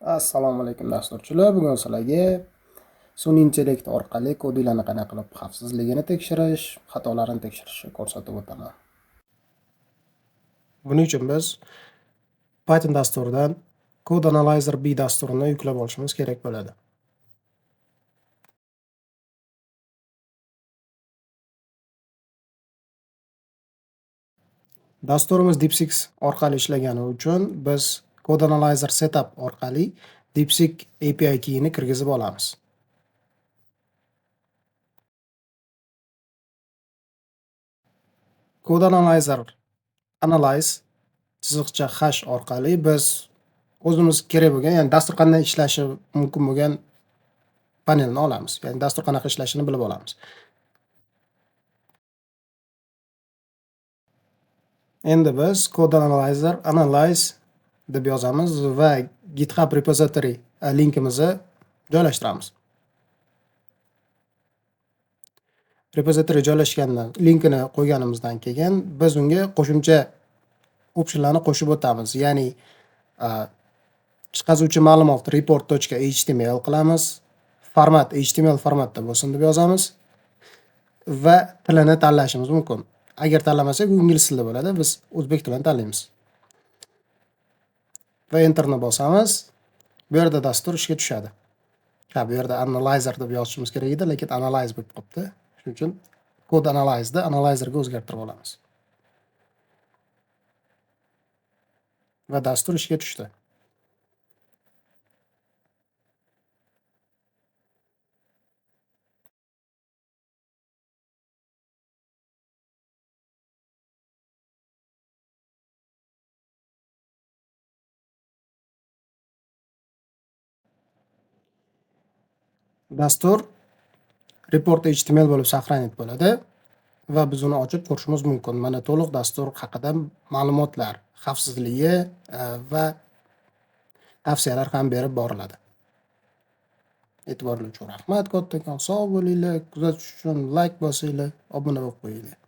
Assalomu alaykum dasturchilar. Bugun sizlarga sun'iy intellekt orqali kodinglarni qanday qilib xavfsizligini tekshirish, xatolarini tekshirishni ko'rsatib o'taman. Buning uchun biz Python dasturidan Code Analyzer B dasturini yuklab olishimiz kerak bo'ladi. Dasturimiz DeepSeek orqali ishlagani uchun biz Code Analyzer Setup orqali DeepSeek API keyini kirgizib olamiz. Code Analyzer Analyze chiziqcha hash orqali biz o'zimiz kerak bo'lgan, ya'ni dastur qanday ishlashi mumkin bo'lgan panelni olamiz. Ya'ni dastur qanaqa ishlashini bilib olamiz. Endi biz Code Analyzer Analyze deb yozamiz va GitHub repository linkimizni joylashtiramiz. Repository joylashgandan linkini qo'yganimizdan keyin biz unga qo'shimcha optionlarni qo'shib o'tamiz. Ya'ni chiqazuvchi ma'lumot report.html qilamiz. Format HTML formatda bo'lsin deb yozamiz va tilini tanlashimiz mumkin. Agar tanlamasak, u ingliz tilida bo'ladi. Biz o'zbek tilini tanlaymiz. Va enterni bosamiz. Bu yerda dastur ishga tushadi. Bu yerda analyzer deb yozishimiz kerak edi, lekin analyze bo'lib qolibdi. Shuning uchun code analyze'da analyzerga o'zgartirib olamiz. Va dastur ishga tushdi. Dastur report.html bo'lib saqlanib bo'ladi va biz uni ochib ko'rishimiz mumkin. Mana to'liq dastur haqida ma'lumotlar, xavfsizligi va tavsiyalar ham berib boriladi. E'tiborli uchun rahmat kattakon. Sog' bo'linglar, kuzatish uchun like bosinglar, obuna bo'lib qo'yinglar.